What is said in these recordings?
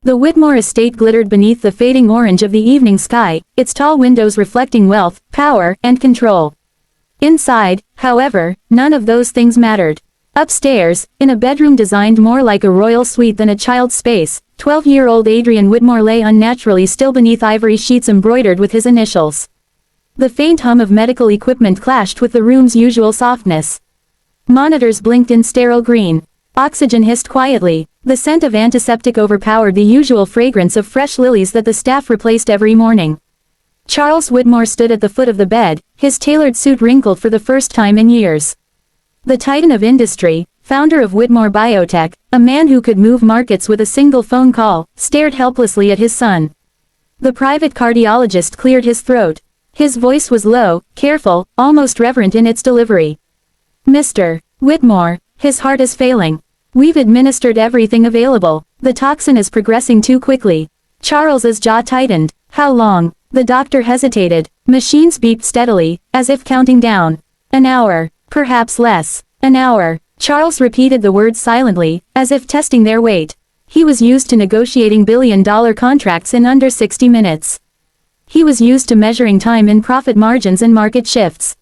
The Whitmore estate glittered beneath the fading orange of the evening sky, its tall windows reflecting wealth, power, and control. Inside, however, none of those things mattered. Upstairs, in a bedroom designed more like a royal suite than a child's space, 12-year-old Adrian Whitmore lay unnaturally still beneath ivory sheets embroidered with his initials. The faint hum of medical equipment clashed with the room's usual softness. Monitors blinked in sterile green. Oxygen hissed quietly. The scent of antiseptic overpowered the usual fragrance of fresh lilies that the staff replaced every morning. Charles Whitmore stood at the foot of the bed, his tailored suit wrinkled for the first time in years. The titan of industry, founder of Whitmore Biotech, a man who could move markets with a single phone call, stared helplessly at his son. The private cardiologist cleared his throat. His voice was low, careful, almost reverent in its delivery. Mr. Whitmore, his heart is failing. We've administered everything available. The toxin is progressing too quickly. Charles's jaw tightened. How long? The doctor hesitated. Machines beeped steadily, as if counting down. An hour. Perhaps less. An hour. Charles repeated the words silently, as if testing their weight. He was used to negotiating billion-dollar contracts in under 60 minutes. He was used to measuring time in profit margins and market shifts.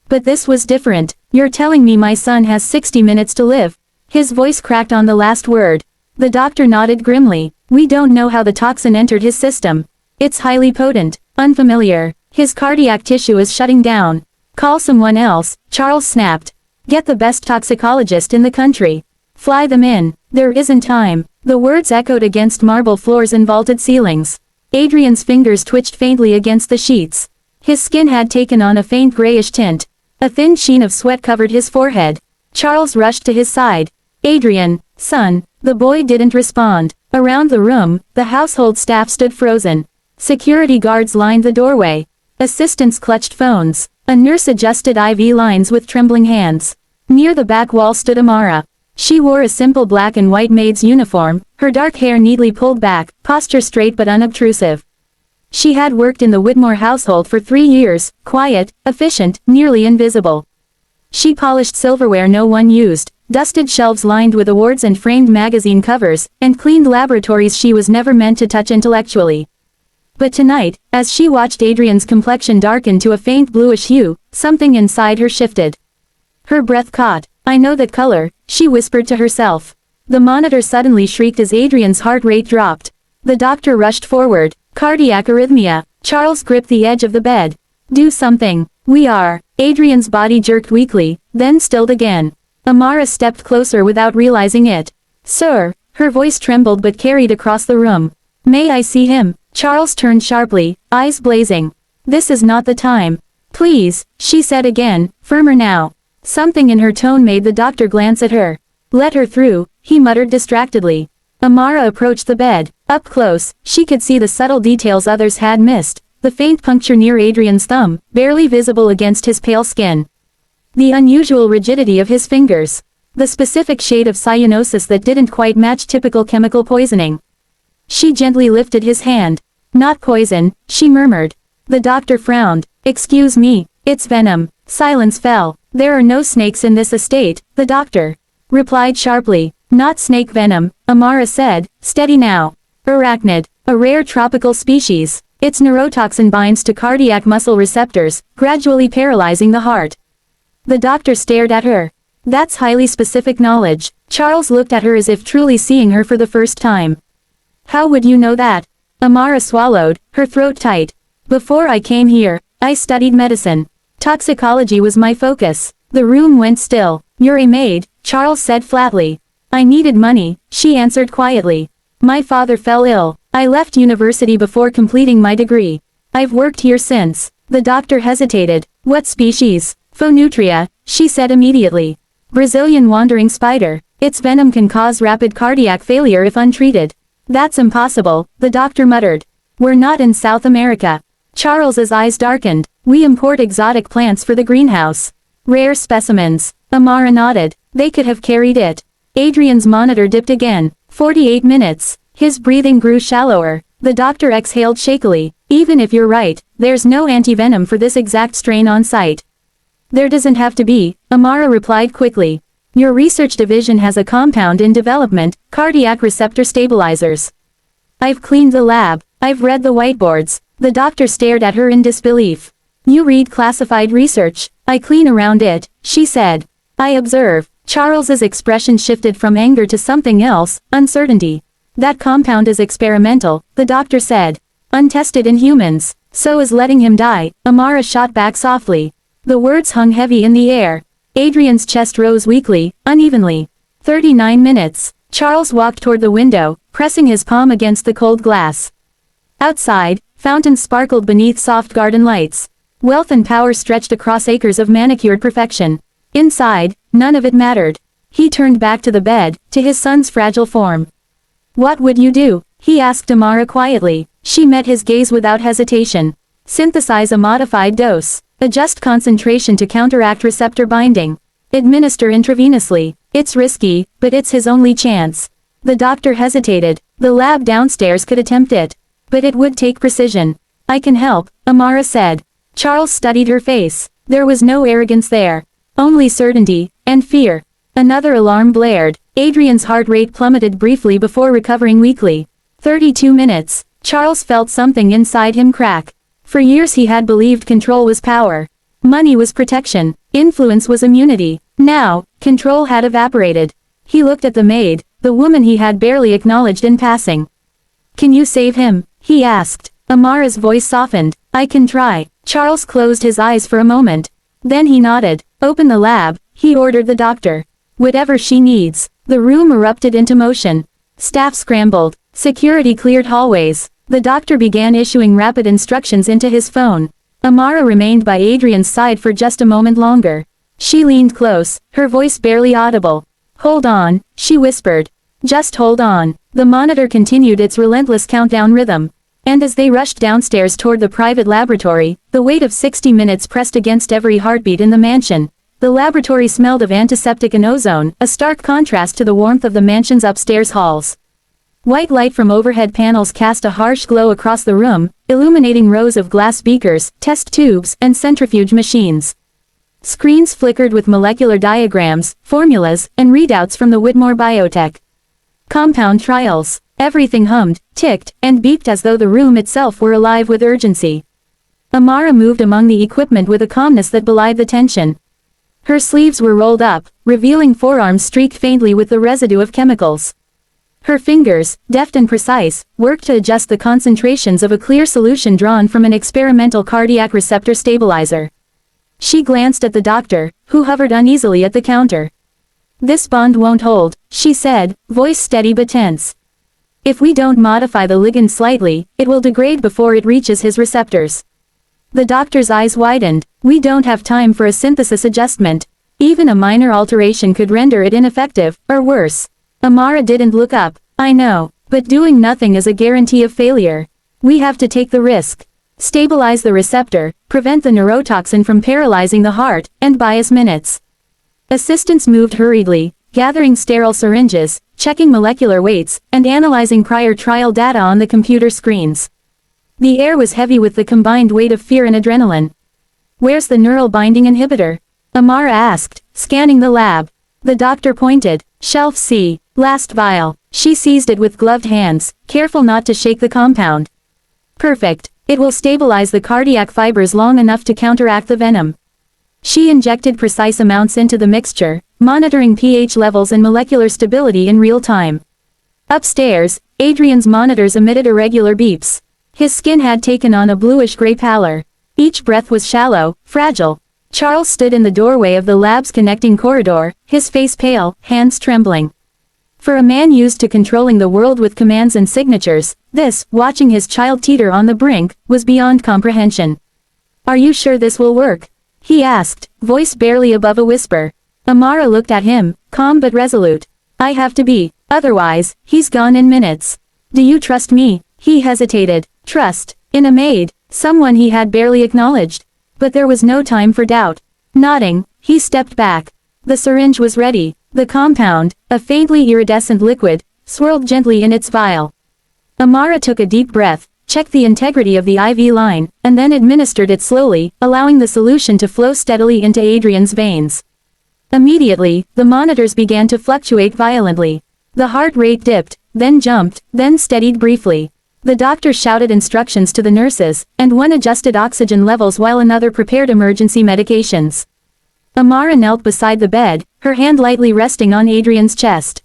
But this was different. You're telling me my son has 60 minutes to live? His voice cracked on the last word. The doctor nodded grimly. We don't know how the toxin entered his system. It's highly potent, unfamiliar. His cardiac tissue is shutting down. Call someone else, Charles snapped. Get the best toxicologist in the country. Fly them in. There isn't time. The words echoed against marble floors and vaulted ceilings. Adrian's fingers twitched faintly against the sheets. His skin had taken on a faint grayish tint. A thin sheen of sweat covered his forehead. Charles rushed to his side. Adrian, son. The boy didn't respond. Around the room, the household staff stood frozen. Security guards lined the doorway. Assistants clutched phones. A nurse adjusted IV lines with trembling hands. Near the back wall stood Amara. She wore a simple black and white maid's uniform, her dark hair neatly pulled back, posture straight but unobtrusive. She had worked in the Whitmore household for 3 years, quiet, efficient, nearly invisible. She polished silverware no one used, dusted shelves lined with awards and framed magazine covers, and cleaned laboratories she was never meant to touch intellectually. But tonight, as she watched Adrian's complexion darken to a faint bluish hue, something inside her shifted. Her breath caught. I know that color, she whispered to herself. The monitor suddenly shrieked as Adrian's heart rate dropped. The doctor rushed forward. Cardiac arrhythmia. Charles gripped the edge of the bed. Do something. We are. Adrian's body jerked weakly, then stilled again. Amara stepped closer without realizing it. Sir. Her voice trembled but carried across the room. May I see him? Charles turned sharply, eyes blazing. This is not the time. Please, she said again, firmer now. Something in her tone made the doctor glance at her. Let her through, he muttered distractedly. Amara approached the bed. Up close, she could see the subtle details others had missed. The faint puncture near Adrian's thumb, barely visible against his pale skin. The unusual rigidity of his fingers. The specific shade of cyanosis that didn't quite match typical chemical poisoning. She gently lifted his hand. Not poison, she murmured. The doctor frowned. Excuse me, it's venom. Silence fell. There are no snakes in this estate, the doctor replied sharply. Not snake venom, Amara said. Steady now. Arachnid, a rare tropical species. Its neurotoxin binds to cardiac muscle receptors, gradually paralyzing the heart. The doctor stared at her. That's highly specific knowledge. Charles looked at her as if truly seeing her for the first time. How would you know that? Amara swallowed, her throat tight. Before I came here, I studied medicine. Toxicology was my focus. The room went still. You're a maid, Charles said flatly. I needed money, she answered quietly. My father fell ill. I left university before completing my degree. I've worked here since. The doctor hesitated. What species? Phonutria, she said immediately. Brazilian wandering spider. Its venom can cause rapid cardiac failure if untreated. That's impossible, the doctor muttered. We're not in South America. Charles's eyes darkened. We import exotic plants for the greenhouse. Rare specimens. Amara nodded. They could have carried it. Adrian's monitor dipped again. 48 minutes. His breathing grew shallower. The doctor exhaled shakily. Even if you're right, there's no antivenom for this exact strain on site. There doesn't have to be, Amara replied quickly. Your research division has a compound in development, cardiac receptor stabilizers. I've cleaned the lab. I've read the whiteboards. The doctor stared at her in disbelief. You read classified research. I clean around it, she said. I observe. Charles's expression shifted from anger to something else, uncertainty. That compound is experimental, the doctor said. Untested in humans. So is letting him die, Amara shot back softly. The words hung heavy in the air. Adrian's chest rose weakly, unevenly. 39 minutes. Charles walked toward the window, pressing his palm against the cold glass. Outside, fountains sparkled beneath soft garden lights. Wealth and power stretched across acres of manicured perfection. Inside, none of it mattered. He turned back to the bed, to his son's fragile form. What would you do? He asked Amara quietly. She met his gaze without hesitation. Synthesize a modified dose. Adjust concentration to counteract receptor binding. Administer intravenously. It's risky, but it's his only chance. The doctor hesitated. The lab downstairs could attempt it. But it would take precision. I can help, Amara said. Charles studied her face. There was no arrogance there. Only certainty, and fear. Another alarm blared. Adrian's heart rate plummeted briefly before recovering weakly. 32 minutes. Charles felt something inside him crack. For years he had believed control was power. Money was protection. Influence was immunity. Now, control had evaporated. He looked at the maid, the woman he had barely acknowledged in passing. Can you save him? He asked. Amara's voice softened. I can try. Charles closed his eyes for a moment. Then he nodded. Open the lab, he ordered the doctor. Whatever she needs. The room erupted into motion. Staff scrambled. Security cleared hallways. The doctor began issuing rapid instructions into his phone. Amara remained by Adrian's side for just a moment longer. She leaned close, her voice barely audible. Hold on, she whispered. Just hold on. The monitor continued its relentless countdown rhythm. And as they rushed downstairs toward the private laboratory, the weight of 60 minutes pressed against every heartbeat in the mansion. The laboratory smelled of antiseptic and ozone, a stark contrast to the warmth of the mansion's upstairs halls. White light from overhead panels cast a harsh glow across the room, illuminating rows of glass beakers, test tubes, and centrifuge machines. Screens flickered with molecular diagrams, formulas, and readouts from the Whitmore Biotech compound trials. Everything hummed, ticked, and beeped as though the room itself were alive with urgency. Amara moved among the equipment with a calmness that belied the tension. Her sleeves were rolled up, revealing forearms streaked faintly with the residue of chemicals. Her fingers, deft and precise, worked to adjust the concentrations of a clear solution drawn from an experimental cardiac receptor stabilizer. She glanced at the doctor, who hovered uneasily at the counter. This bond won't hold, she said, voice steady but tense. If we don't modify the ligand slightly, it will degrade before it reaches his receptors. The doctor's eyes widened. We don't have time for a synthesis adjustment. Even a minor alteration could render it ineffective, or worse. Amara didn't look up. I know, but doing nothing is a guarantee of failure. We have to take the risk. Stabilize the receptor, prevent the neurotoxin from paralyzing the heart, and buy us minutes. Assistants moved hurriedly, gathering sterile syringes, checking molecular weights, and analyzing prior trial data on the computer screens. The air was heavy with the combined weight of fear and adrenaline. Where's the neural binding inhibitor? Amara asked, scanning the lab. The doctor pointed. Shelf C, last vial. She seized it with gloved hands, careful not to shake the compound. Perfect. It will stabilize the cardiac fibers long enough to counteract the venom. She injected precise amounts into the mixture, monitoring pH levels and molecular stability in real time. Upstairs, Adrian's monitors emitted irregular beeps. His skin had taken on a bluish-gray pallor. Each breath was shallow, fragile. Charles stood in the doorway of the lab's connecting corridor, his face pale, hands trembling. For a man used to controlling the world with commands and signatures, this, watching his child teeter on the brink, was beyond comprehension. Are you sure this will work? He asked, voice barely above a whisper. Amara looked at him, calm but resolute. I have to be, otherwise, he's gone in minutes. Do you trust me? He hesitated. Trust. In a maid, someone he had barely acknowledged. But there was no time for doubt. Nodding, he stepped back. The syringe was ready. The compound, a faintly iridescent liquid, swirled gently in its vial. Amara took a deep breath, checked the integrity of the IV line, and then administered it slowly, allowing the solution to flow steadily into Adrian's veins. Immediately, the monitors began to fluctuate violently. The heart rate dipped, then jumped, then steadied briefly. The doctor shouted instructions to the nurses, and one adjusted oxygen levels while another prepared emergency medications. Amara knelt beside the bed, her hand lightly resting on Adrian's chest.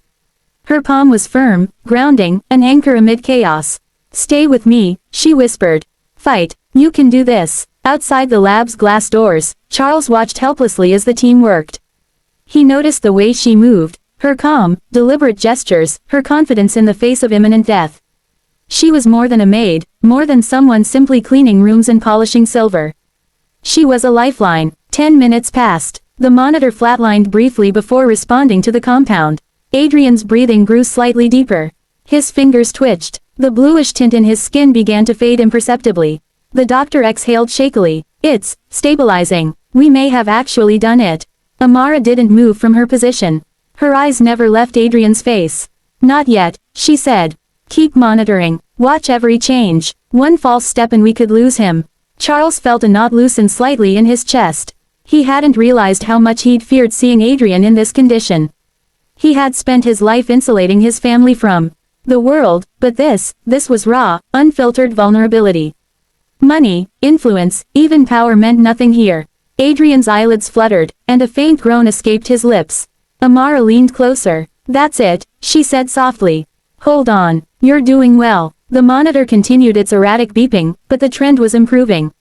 Her palm was firm, grounding, an anchor amid chaos. "Stay with me," she whispered. "Fight, you can do this." Outside the lab's glass doors, Charles watched helplessly as the team worked. He noticed the way she moved, her calm, deliberate gestures, her confidence in the face of imminent death. She was more than a maid, more than someone simply cleaning rooms and polishing silver. She was a lifeline. 10 minutes passed. The monitor flatlined briefly before responding to the compound. Adrian's breathing grew slightly deeper. His fingers twitched. The bluish tint in his skin began to fade imperceptibly. The doctor exhaled shakily. "It's stabilizing. We may have actually done it." Amara didn't move from her position. Her eyes never left Adrian's face. "Not yet," she said. "Keep monitoring. Watch every change. One false step and we could lose him." Charles felt a knot loosen slightly in his chest. He hadn't realized how much he'd feared seeing Adrian in this condition. He had spent his life insulating his family from the world, but this was raw, unfiltered vulnerability. Money, influence, even power meant nothing here. Adrian's eyelids fluttered, and a faint groan escaped his lips. Amara leaned closer. "That's it," she said softly. "Hold on, you're doing well." The monitor continued its erratic beeping, but the trend was improving.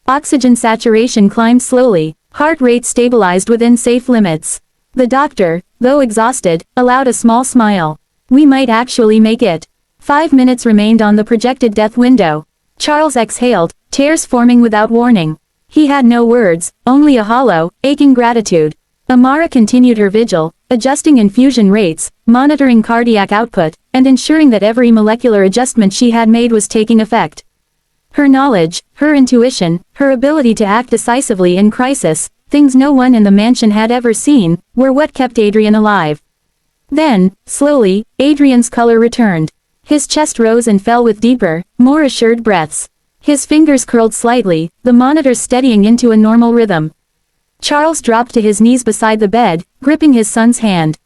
Oxygen saturation climbed slowly, heart rate stabilized within safe limits. The doctor, though exhausted, allowed a small smile. "We might actually make it." 5 minutes remained on the projected death window. Charles exhaled, tears forming without warning. He had no words, only a hollow, aching gratitude. Amara continued her vigil, adjusting infusion rates, monitoring cardiac output, and ensuring that every molecular adjustment she had made was taking effect. Her knowledge, her intuition, her ability to act decisively in crisis, things no one in the mansion had ever seen, were what kept Adrian alive. Then, slowly, Adrian's color returned. His chest rose and fell with deeper, more assured breaths. His fingers curled slightly, the monitor steadying into a normal rhythm. Charles dropped to his knees beside the bed, gripping his son's hand.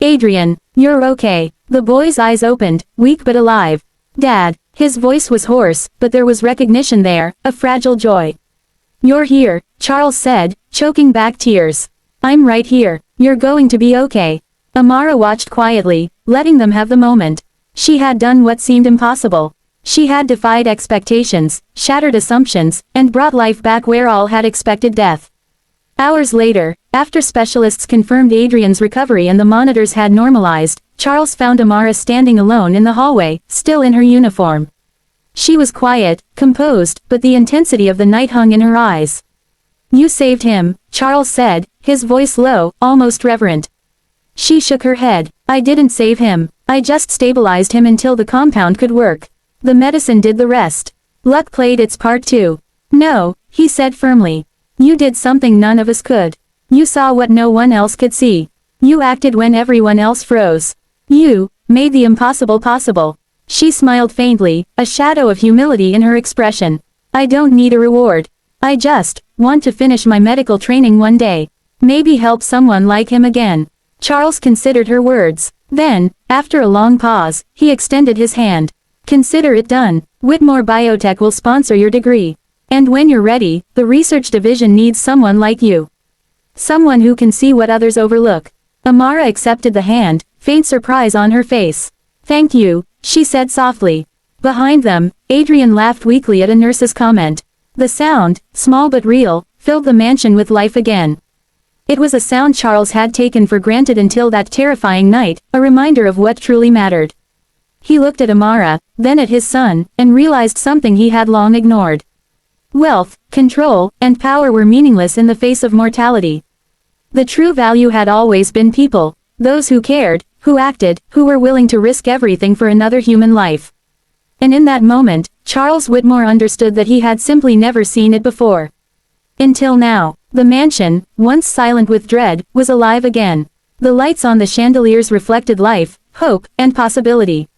"Adrian, you're okay." The boy's eyes opened, weak but alive. "Dad." His voice was hoarse, but there was recognition there, a fragile joy. "You're here," Charles said, choking back tears. "I'm right here. You're going to be okay." Amara watched quietly, letting them have the moment. She had done what seemed impossible. She had defied expectations, shattered assumptions, and brought life back where all had expected death. Hours later, after specialists confirmed Adrian's recovery and the monitors had normalized, Charles found Amara standing alone in the hallway, still in her uniform. She was quiet, composed, but the intensity of the night hung in her eyes. "You saved him," Charles said, his voice low, almost reverent. She shook her head. "I didn't save him. I just stabilized him until the compound could work. The medicine did the rest. Luck played its part too." "No," he said firmly. "You did something none of us could. You saw what no one else could see. You acted when everyone else froze. You made the impossible possible." She smiled faintly, a shadow of humility in her expression. "I don't need a reward. I just want to finish my medical training one day. Maybe help someone like him again." Charles considered her words. Then, after a long pause, he extended his hand. "Consider it done. Whitmore Biotech will sponsor your degree. And when you're ready, the research division needs someone like you. Someone who can see what others overlook." Amara accepted the hand, faint surprise on her face. "Thank you," she said softly. Behind them, Adrian laughed weakly at a nurse's comment. The sound, small but real, filled the mansion with life again. It was a sound Charles had taken for granted until that terrifying night, a reminder of what truly mattered. He looked at Amara, then at his son, and realized something he had long ignored. Wealth, control, and power were meaningless in the face of mortality. The true value had always been people, those who cared, who acted, who were willing to risk everything for another human life. And in that moment, Charles Whitmore understood that he had simply never seen it before. Until now, the mansion, once silent with dread, was alive again. The lights on the chandeliers reflected life, hope, and possibility.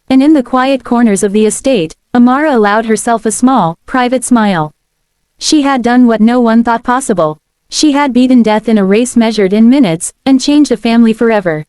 And in the quiet corners of the estate, Amara allowed herself a small, private smile. She had done what no one thought possible. She had beaten death in a race measured in minutes, and changed a family forever.